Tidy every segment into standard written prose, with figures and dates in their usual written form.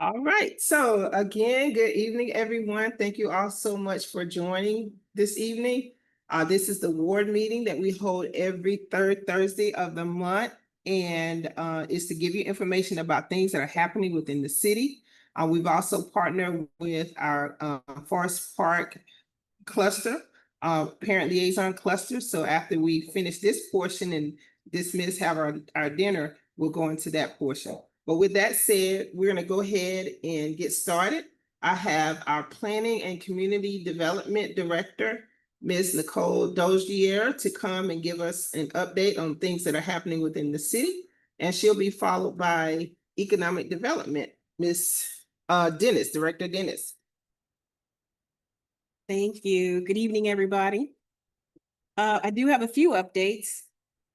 All right. So again, good evening, everyone. Thank you all so much for joining this evening. This is the ward meeting that we hold every third Thursday of the month, and is to give you information about things that are happening within the city. We've also partnered with our Forest Park cluster, parent liaison cluster. So after we finish this portion and dismiss, have our dinner, we'll go into that portion. But with that said, we're gonna go ahead and get started. I have our Planning and Community Development Director, Ms. Nicole Dozier, to come and give us an update on things that are happening within the city. And she'll be followed by Economic Development, Ms. Dennis, Director Dennis. Thank you. Good evening, everybody. I do have a few updates.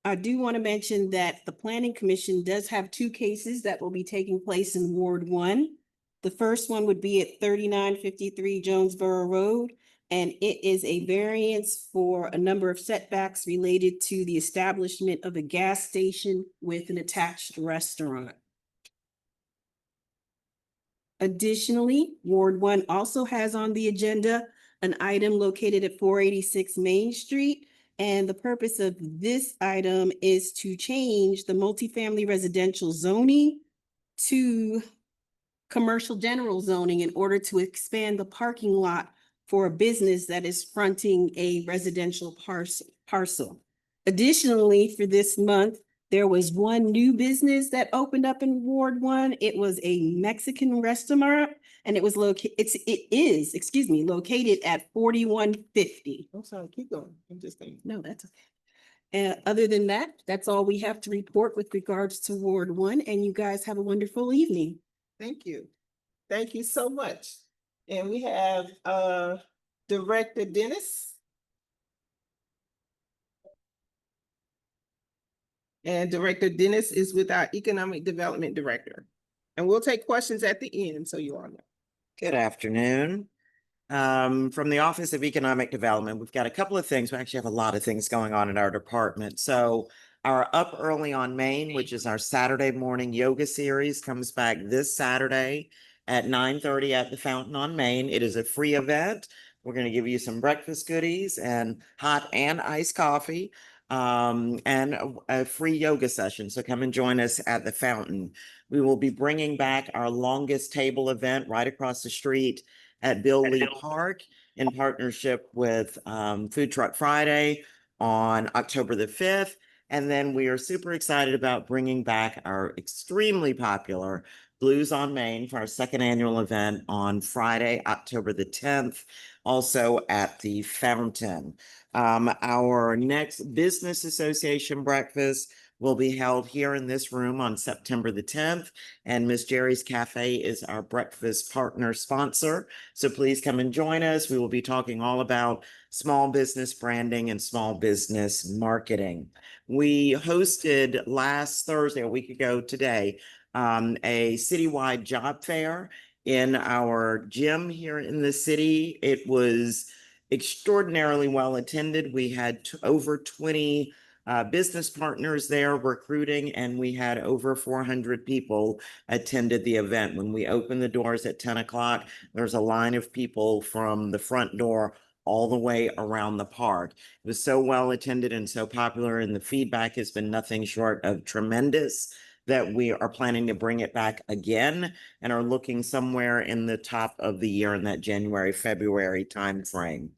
I do want to mention that the Planning Commission does have two cases that will be taking place in Ward 1. The first one would be at 3953 Jonesboro Road, and it is a variance for a number of setbacks related to the establishment of a gas station with an attached restaurant. Additionally, Ward 1 also has on the agenda an item located at 486 Main Street. And the purpose of this item is to change the multifamily residential zoning to commercial general zoning in order to expand the parking lot for a business that is fronting a residential parcel. Additionally, for this month, there was one new business that opened up in Ward 1. It was a Mexican restaurant, and it is located at 4150. I'm sorry, keep going. I'm just thinking. No, that's okay. Other than that, that's all we have to report with regards to Ward 1, and you guys have a wonderful evening. Thank you. Thank you so much. And we have Director Dennis. And Director Dennis is with our Economic Development Director. And we'll take questions at the end, so you all know. Good afternoon. From the Office of Economic Development, we've got a couple of things. We actually have a lot of things going on in our department. So our Up Early on Main, which is our Saturday morning yoga series, comes back this Saturday at 9:30 at the Fountain on Main. It is a free event. We're going to give you some breakfast goodies and hot and iced coffee, and a free yoga session. So come and join us at the Fountain. We will be bringing back our longest table event right across the street at Bill Lee Park in partnership with Food Truck Friday on October the 5th. And then we are super excited about bringing back our extremely popular Blues on Main for our second annual event on Friday, October the 10th, also at the Fountain. Our next Business Association breakfast will be held here in this room on September the 10th. And Miss Jerry's Cafe is our breakfast partner sponsor. So please come and join us. We will be talking all about small business branding and small business marketing. We hosted last Thursday, a week ago today, a citywide job fair in our gym here in the city. It was extraordinarily well attended. We had over 20 business partners there recruiting, and we had over 400 people attended the event. When we opened the doors at 10 o'clock, there's a line of people from the front door all the way around the park. It was so well attended and so popular, and the feedback has been nothing short of tremendous, that we are planning to bring it back again and are looking somewhere in the top of the year in that January, February timeframe.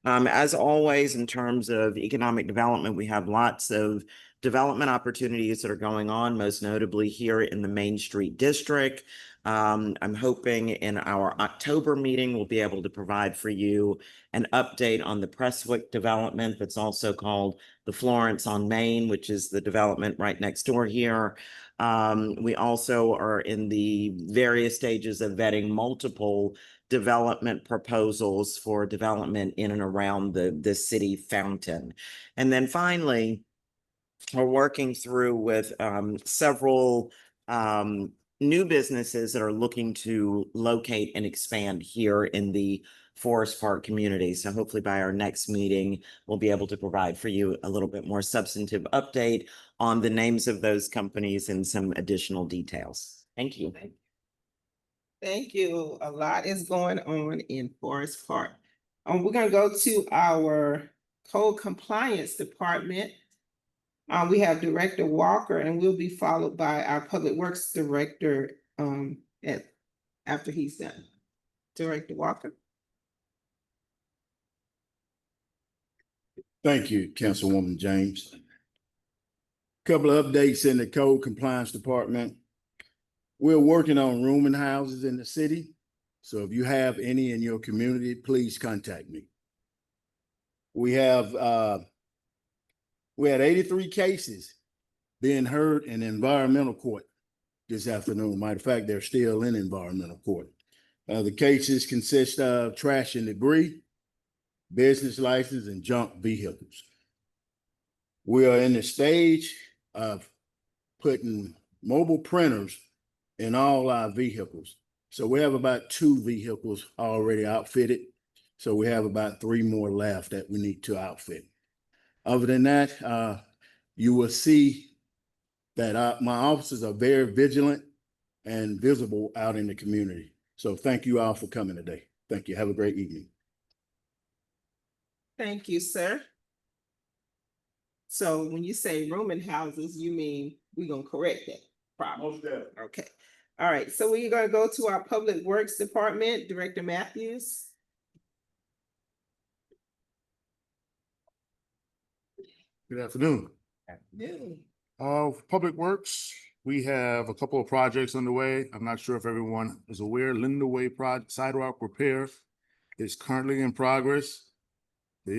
As always, in terms of economic development, we have lots of development opportunities that are going on, most notably here in the Main Street District. I'm hoping in our October meeting, we'll be able to provide for you an update on the Prestwick development that's also called the Florence on Main, which is the development right next door here. We also are in the various stages of vetting multiple development proposals for development in and around the city Fountain. And then finally, we're working through with several new businesses that are looking to locate and expand here in the Forest Park community. So hopefully by our next meeting, we'll be able to provide for you a little bit more substantive update on the names of those companies and some additional details. Thank you. Thank you. A lot is going on in Forest Park. We're gonna go to our code compliance department. We have Director Walker, and we'll be followed by our Public Works Director, after he's done. Director Walker. Thank you, Councilwoman James. Couple of updates in the code compliance department. We're working on rooming houses in the city. So if you have any in your community, please contact me. We had 83 cases being heard in environmental court this afternoon. Matter of fact, they're still in environmental court. The cases consist of trash and debris, business license, and junk vehicles. We are in the stage of putting mobile printers in all our vehicles. So we have about 2 vehicles already outfitted. So we have about 3 more left that we need to outfit. Other than that, you will see that my officers are very vigilant and visible out in the community. So thank you all for coming today. Thank you. Have a great evening. Thank you, sir. So when you say rooming houses, you mean we're gonna correct that problem? Okay. All right, so we're gonna go to our Public Works Department, Director Matthews. Good afternoon. Public Works, we have a couple of projects underway. I'm not sure if everyone is aware. Linda Way sidewalk repair is currently in progress. The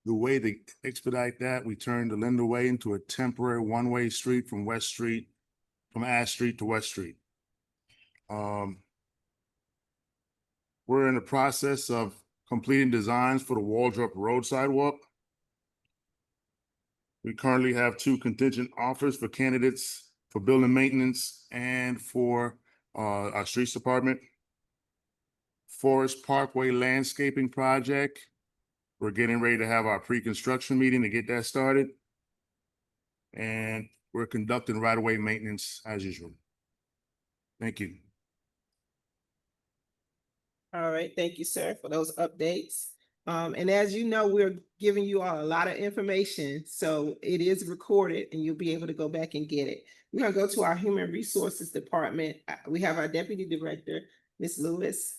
way to expedite that, we turned the Linda Way into a temporary one-way street from Ash Street to West Street. We're in the process of completing designs for the Waldrop Road sidewalk. We currently have 2 contingent offers for candidates for building maintenance and for our streets department. Forest Parkway landscaping project. We're getting ready to have our pre-construction meeting to get that started. And we're conducting right-of-way maintenance as usual. Thank you. All right, thank you, sir, for those updates. And as you know, we're giving you all a lot of information, so it is recorded and you'll be able to go back and get it. We're gonna go to our Human Resources Department. We have our Deputy Director, Ms. Lewis.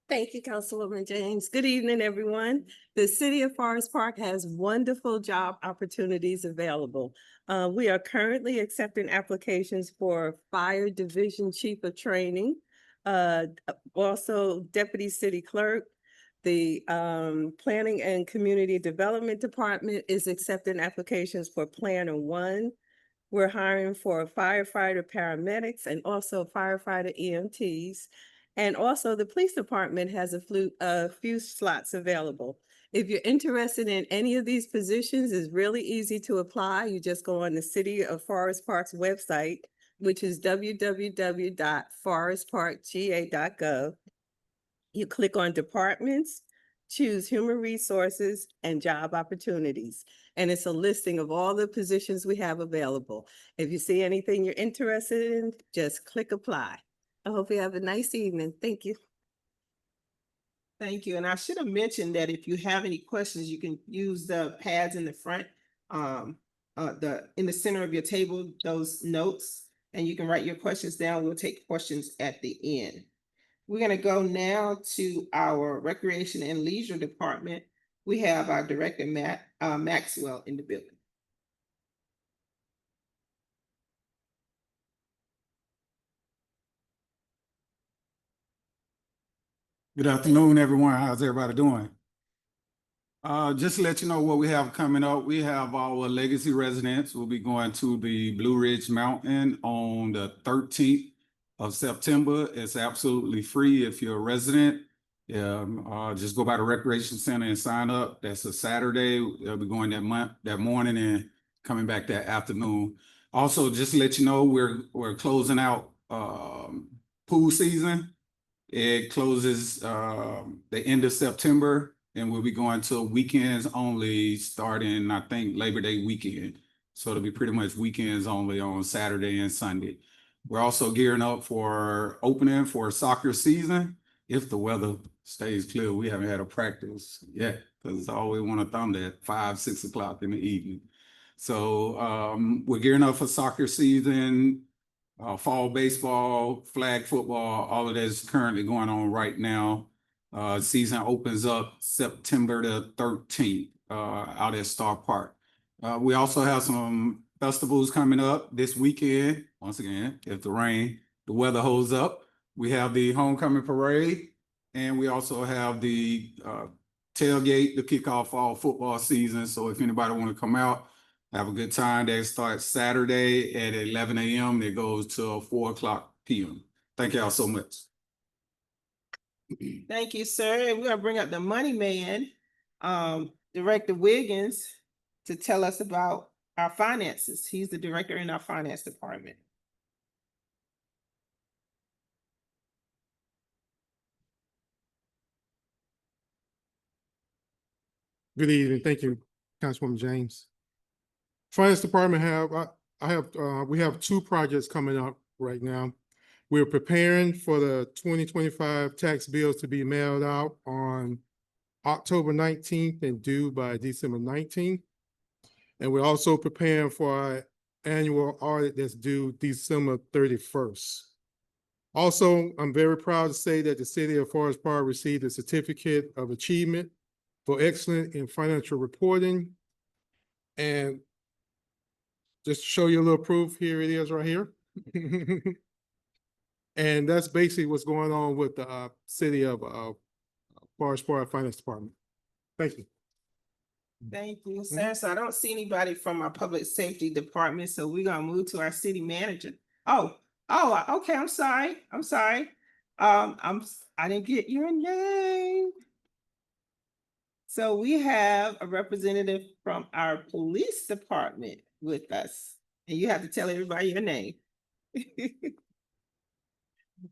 Thank you, Councilwoman James. Good evening, everyone. The City of Forest Park has wonderful job opportunities available. We are currently accepting applications for Fire Division Chief of Training, also Deputy City Clerk. The Planning and Community Development Department is accepting applications for Planner 1. We're hiring for firefighter paramedics and also firefighter EMTs. And also the police department has a few slots available. If you're interested in any of these positions, it's really easy to apply. You just go on the City of Forest Park's website, which is www.forestparkga.gov. You click on departments, choose human resources and job opportunities. And it's a listing of all the positions we have available. If you see anything you're interested in, just click apply. I hope you have a nice evening. Thank you. Thank you. And I should have mentioned that if you have any questions, you can use the pads in the front, in the center of your table, those notes, and you can write your questions down. We'll take questions at the end. We're gonna go now to our Recreation and Leisure Department. We have our Director, Maxwell, in the building. Good afternoon, everyone. How's everybody doing? Just to let you know what we have coming up, we have our legacy residents. We'll be going to the Blue Ridge Mountain on the 13th of September. It's absolutely free if you're a resident. Just go by the Recreation Center and sign up. That's a Saturday. They'll be going that morning and coming back that afternoon. Also, just to let you know, we're closing out pool season. It closes the end of September, and we'll be going to weekends only starting, I think, Labor Day weekend. So it'll be pretty much weekends only on Saturday and Sunday. We're also gearing up for opening for soccer season. If the weather stays clear, we haven't had a practice yet because it's always want to thumb at 5, 6 o'clock in the evening. So we're gearing up for soccer season, fall baseball, flag football, all of that is currently going on right now. Season opens up September the 13th out at Star Park. We also have some festivals coming up this weekend. Once again, if the weather holds up, we have the homecoming parade, and we also have the tailgate to kick off fall football season. So if anybody want to come out, have a good time. That starts Saturday at 11 a.m. It goes till 4 o'clock p.m. Thank y'all so much. Thank you, sir. And we're gonna bring up the money man, Director Wiggins, to tell us about our finances. He's the director in our finance department. Good evening. Thank you, Councilwoman James. Finance Department we have 2 projects coming up right now. We're preparing for the 2025 tax bills to be mailed out on October 19th and due by December 19th. And we're also preparing for our annual audit that's due December 31st. Also, I'm very proud to say that the city of Forest Park received a certificate of achievement for excellence in financial reporting. And just to show you a little proof, here it is right here. And that's basically what's going on with the city of Forest Park Finance Department. Thank you. Thank you, sir. So I don't see anybody from our public safety department, so we're gonna move to our city manager. Oh, okay, I'm sorry. I didn't get your name. So we have a representative from our police department with us, and you have to tell everybody your name.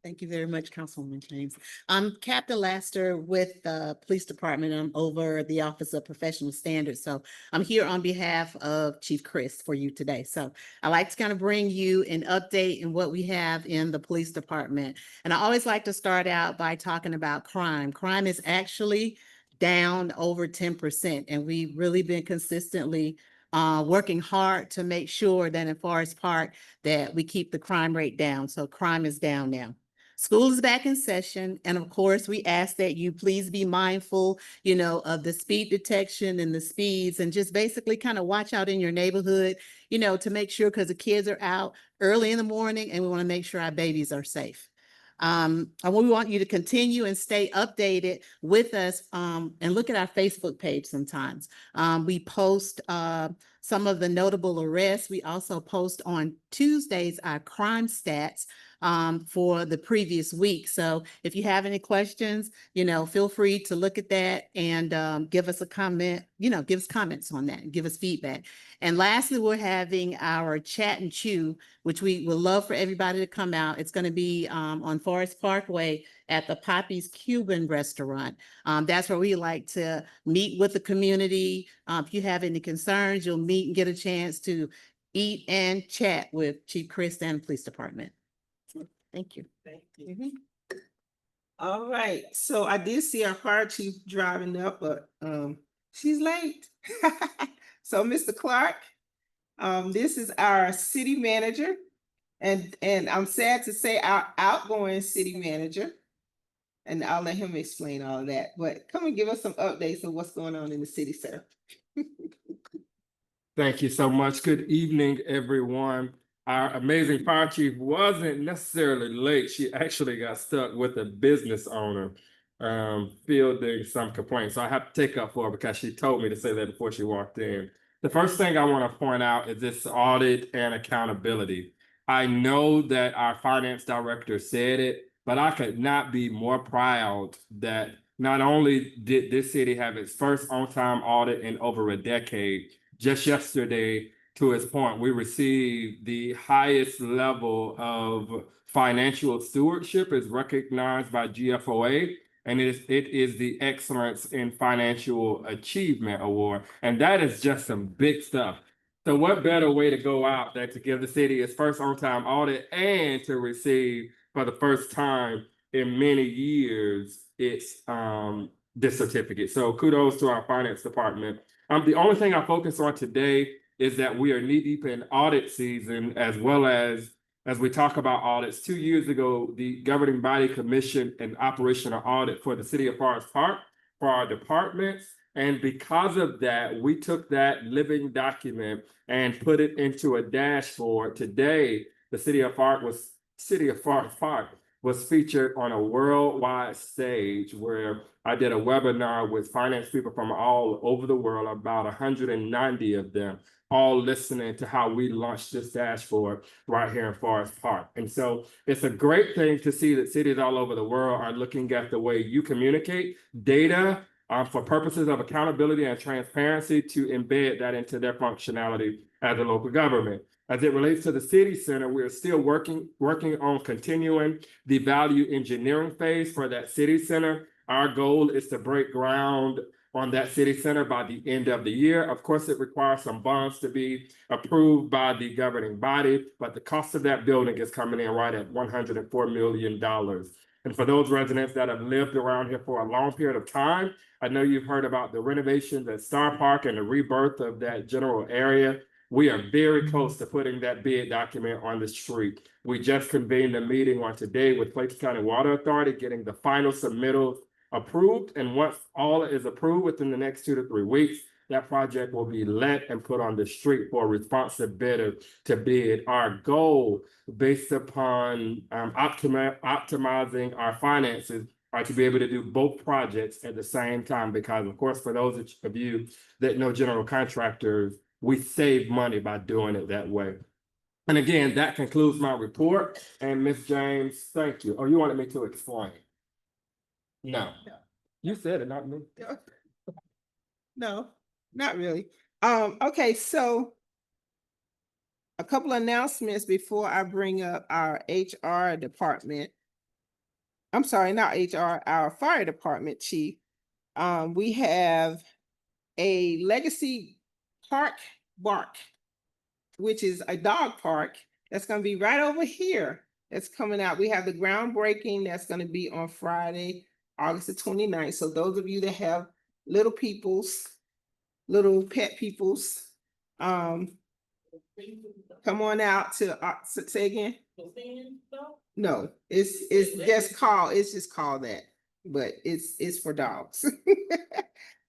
Thank you very much, Councilwoman James. I'm Capt. Laster with the Police Department. I'm over the Office of Professional Standards. So I'm here on behalf of Chief Chris for you today. So I like to kind of bring you an update in what we have in the police department. And I always like to start out by talking about crime. Crime is actually down over 10%. And we've really been consistently working hard to make sure that in Forest Park that we keep the crime rate down. So crime is down now. School is back in session. And of course, we ask that you please be mindful, of the speed detection and the speeds, and just basically kind of watch out in your neighborhood, to make sure, because the kids are out early in the morning and we want to make sure our babies are safe. And we want you to continue and stay updated with us and look at our Facebook page sometimes. We post some of the notable arrests. We also post on Tuesdays our crime stats for the previous week. So if you have any questions, feel free to look at that and give us a comment, give us comments on that and give us feedback. And lastly, we're having our chat and chew, which we would love for everybody to come out. It's going to be on Forest Parkway at the Poppy's Cuban restaurant. That's where we like to meet with the community. If you have any concerns, you'll meet and get a chance to eat and chat with Chief Chris and the Police Department. Thank you. Thank you. All right, so I did see our fire chief driving up, but she's late. So Mr. Clark, this is our city manager, and I'm sad to say our outgoing city manager. And I'll let him explain all of that, but come and give us some updates of what's going on in the city, sir. Thank you so much. Good evening, everyone. Our amazing fire chief wasn't necessarily late. She actually got stuck with a business owner fielding some complaints. So I have to take up for her because she told me to say that before she walked in. The first thing I want to point out is this audit and accountability. I know that our finance director said it, but I could not be more proud that not only did this city have its first on-time audit in over a decade, just yesterday, to his point, we received the highest level of financial stewardship as recognized by GFOA, and it is the Excellence in Financial Achievement Award. And that is just some big stuff. So what better way to go out than to give the city its first on-time audit and to receive for the first time in many years its this certificate. So kudos to our finance department. The only thing I focus on today is that we are knee-deep in audit season as well as we talk about audits. 2 years ago, the governing body commissioned an operational audit for the city of Forest Park for our departments. And because of that, we took that living document and put it into a dashboard. Today, the city of Forest Park was featured on a worldwide stage where I did a webinar with finance people from all over the world, about 190 of them, all listening to how we launched this dashboard right here in Forest Park. And so it's a great thing to see that cities all over the world are looking at the way you communicate data for purposes of accountability and transparency to embed that into their functionality as a local government. As it relates to the city center, we are still working on continuing the value engineering phase for that city center. Our goal is to break ground on that city center by the end of the year. Of course, it requires some bonds to be approved by the governing body, but the cost of that building is coming in right at $104 million. And for those residents that have lived around here for a long period of time, I know you've heard about the renovations at Star Park and the rebirth of that general area. We are very close to putting that bid document on the street. We just convened a meeting on today with Clayton County Water Authority, getting the final submittals approved. And once all is approved within the next 2 to 3 weeks, that project will be let and put on the street for a responsive bidder to bid. Our goal, based upon optimizing our finances, are to be able to do both projects at the same time. Because, of course, for those of you that know general contractors, we save money by doing it that way. And again, that concludes my report. And Ms. James, thank you. Oh, you wanted me to explain? No. You said it, not me. No, not really. Okay, so a couple announcements before I bring up our HR department. I'm sorry, not HR, our fire department chief. We have a Legacy Park Bark, which is a dog park that's going to be right over here. That's coming out. We have the groundbreaking that's going to be on Friday, August the 29th. So those of you that have little peoples, little pet peoples, come on out to say again. No, it's just called that, but it's for dogs.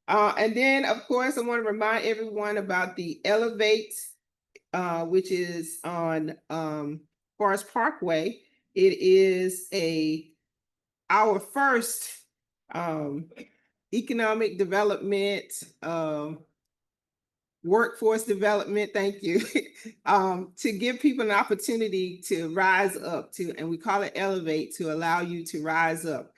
And then of course I want to remind everyone about the Elevate, which is on Forest Parkway. It is our first economic development, workforce development, thank you, to give people an opportunity to rise up and we call it Elevate, to allow you to rise up,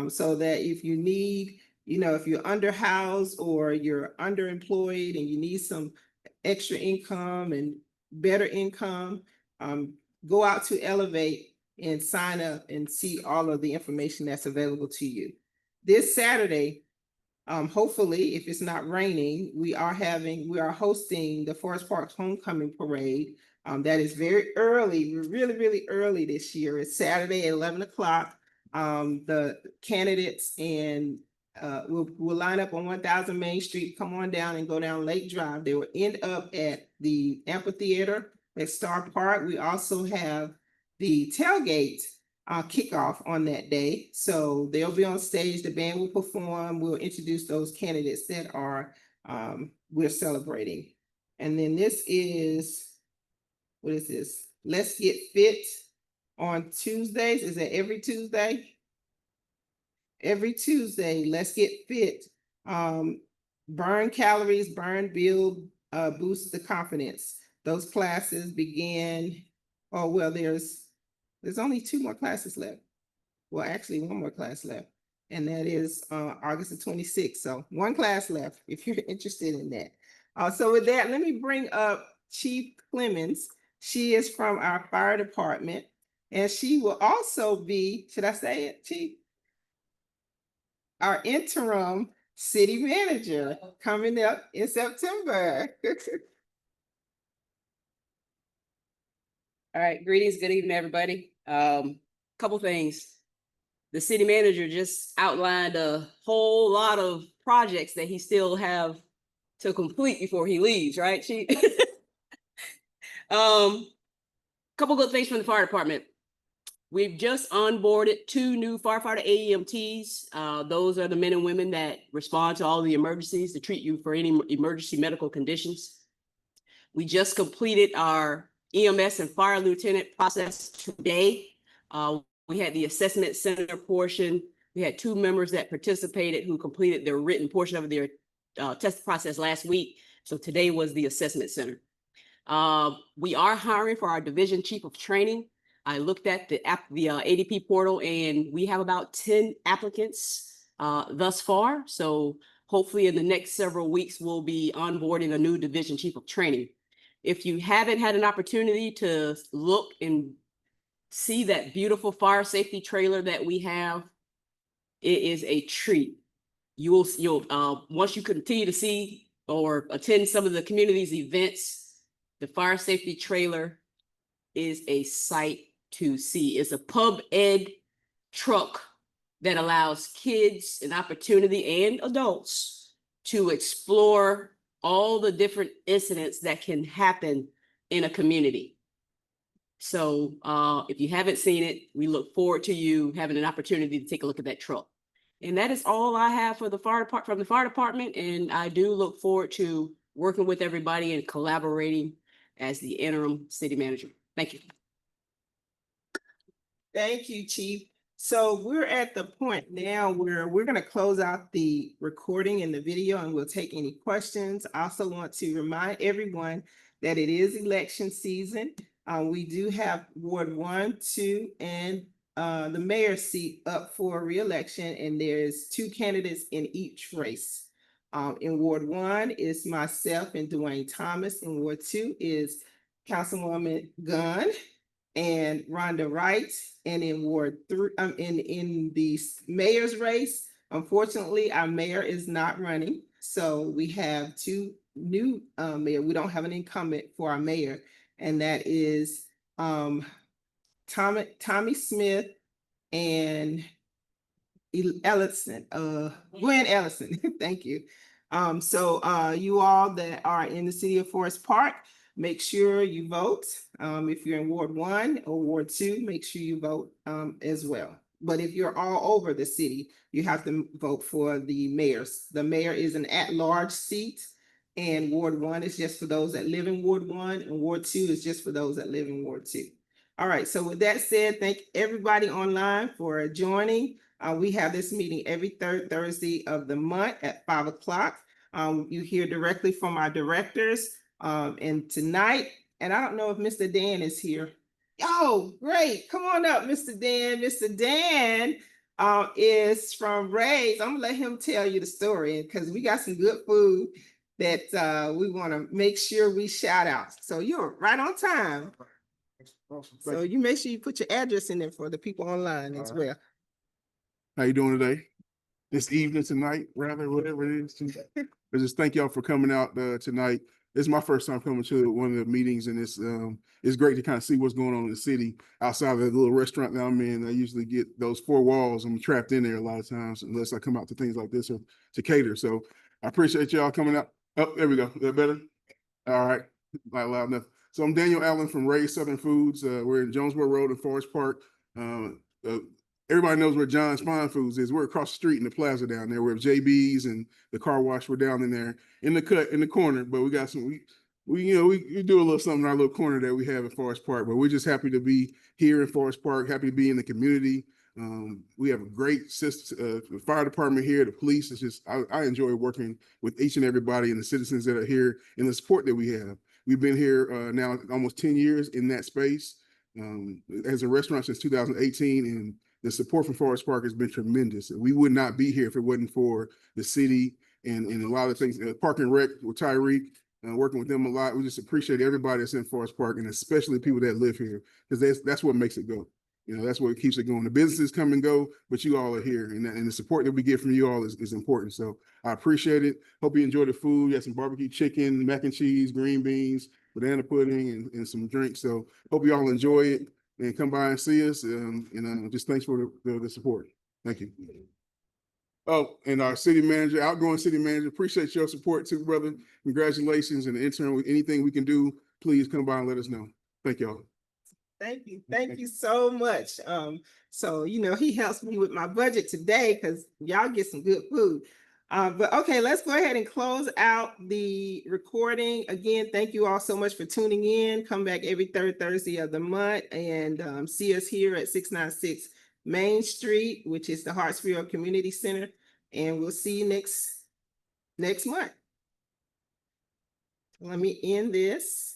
so that if you need, if you're underhoused or you're underemployed and you need some extra income and better income, go out to Elevate and sign up and see all of the information that's available to you. This Saturday, hopefully, if it's not raining, we are hosting the Forest Park Homecoming Parade. That is very early, really early this year. It's Saturday at 11 o'clock. The candidates and we'll line up on 1000 Main Street, come on down and go down Lake Drive. They will end up at the amphitheater at Star Park. We also have the tailgate kickoff on that day. So they'll be on stage, the band will perform, we'll introduce those candidates that are we're celebrating. And then this is, what is this? Let's Get Fit on Tuesdays. Is that every Tuesday? Every Tuesday, Let's Get Fit. Burn calories, burn, build, boost the confidence. Those classes begin, there's only 2 more classes left. Well, actually 1 more class left, and that is August the 26th. So 1 class left if you're interested in that. So with that, let me bring up Chief Clemens. She is from our fire department, and she will also be, should I say it, Chief? Our interim city manager coming up in September. All right, greetings, good evening, everybody. Couple things. The city manager just outlined a whole lot of projects that he still have to complete before he leaves, right? Couple good things from the fire department. We've just onboarded 2 new firefighter AEMTs. Those are the men and women that respond to all the emergencies to treat you for any emergency medical conditions. We just completed our EMS and fire lieutenant process today. We had the assessment center portion. We had 2 members that participated who completed their written portion of their test process last week. So today was the assessment center. We are hiring for our division chief of training. I looked at the ADP portal and we have about 10 applicants thus far. So hopefully in the next several weeks, we'll be onboarding a new division chief of training. If you haven't had an opportunity to look and see that beautiful fire safety trailer that we have, it is a treat. You'll once you continue to see or attend some of the community's events, the fire safety trailer is a sight to see. It's a pub ed truck that allows kids an opportunity and adults to explore all the different incidents that can happen in a community. So if you haven't seen it, we look forward to you having an opportunity to take a look at that truck. And that is all I have for the fire department. And I do look forward to working with everybody and collaborating as the interim city manager. Thank you. Thank you, Chief. So we're at the point now where we're going to close out the recording and the video and we'll take any questions. I also want to remind everyone that it is election season. We do have Ward 1, 2, and the mayor's seat up for re-election, and there's 2 candidates in each race. In Ward 1 is myself and Dwayne Thomas. In Ward 2 is Councilwoman Gunn and Rhonda Wright. And in Ward 3, in the mayor's race, unfortunately, our mayor is not running. So we have 2 new mayor. We don't have an incumbent for our mayor, and that is Tommy Smith and Ellison, Gwen Ellison. Thank you. So you all that are in the city of Forest Park, make sure you vote. If you're in Ward 1 or Ward 2, make sure you vote as well. But if you're all over the city, you have to vote for the mayors. The mayor is an at-large seat, and Ward 1 is just for those that live in Ward 1, and Ward 2 is just for those that live in Ward 2. All right, so with that said, thank everybody online for joining. We have this meeting every 3rd Thursday of the month at 5 o'clock. You hear directly from our directors. And tonight, and I don't know if Mr. Dan is here. Oh, great. Come on up, Mr. Dan. Mr. Dan is from Ray's. I'm gonna let him tell you the story because we got some good food that we want to make sure we shout out. So you're right on time. So you make sure you put your address in there for the people online as well. How you doing today? This evening, tonight, rather, whatever it is. I just thank y'all for coming out tonight. This is my first time coming to one of the meetings, and it's great to kind of see what's going on in the city outside of the little restaurant that I'm in. I usually get those 4 walls. I'm trapped in there a lot of times unless I come out to things like this or to cater. So I appreciate y'all coming out. Oh, there we go. Is that better? All right. Not loud enough. So I'm Daniel Allen from Ray's Southern Foods. We're in Jonesboro Road in Forest Park. Everybody knows where John's Fine Foods is. We're across the street in the plaza down there where JB's and the car wash were down in there in the cut in the corner. But we got some, we do a little something in our little corner that we have in Forest Park. But we're just happy to be here in Forest Park, happy to be in the community. We have a great system, the fire department here, the police. It's just, I enjoy working with each and everybody and the citizens that are here and the support that we have. We've been here now almost 10 years in that space as a restaurant since 2018, and the support from Forest Park has been tremendous. We would not be here if it wasn't for the city and a lot of things. Park and Rec with Tarik, working with them a lot. We just appreciate everybody that's in Forest Park, and especially people that live here, because that's what makes it go. That's what keeps it going. The businesses come and go, but you all are here, and the support that we get from you all is important. So I appreciate it. Hope you enjoy the food. You had some barbecue chicken, mac and cheese, green beans, banana pudding and some drinks. So hope you all enjoy it and come by and see us. Just thanks for the support. Thank you. Oh, and our city manager, outgoing city manager, appreciate your support too, brother. Congratulations. And intern, with anything we can do, please come by and let us know. Thank y'all. Thank you. Thank you so much. So, he helps me with my budget today because y'all get some good food. But okay, let's go ahead and close out the recording. Again, thank you all so much for tuning in. Come back every third Thursday of the month and see us here at 696 Main Street, which is the Hartsfield Community Center. And we'll see you next month. Let me end this.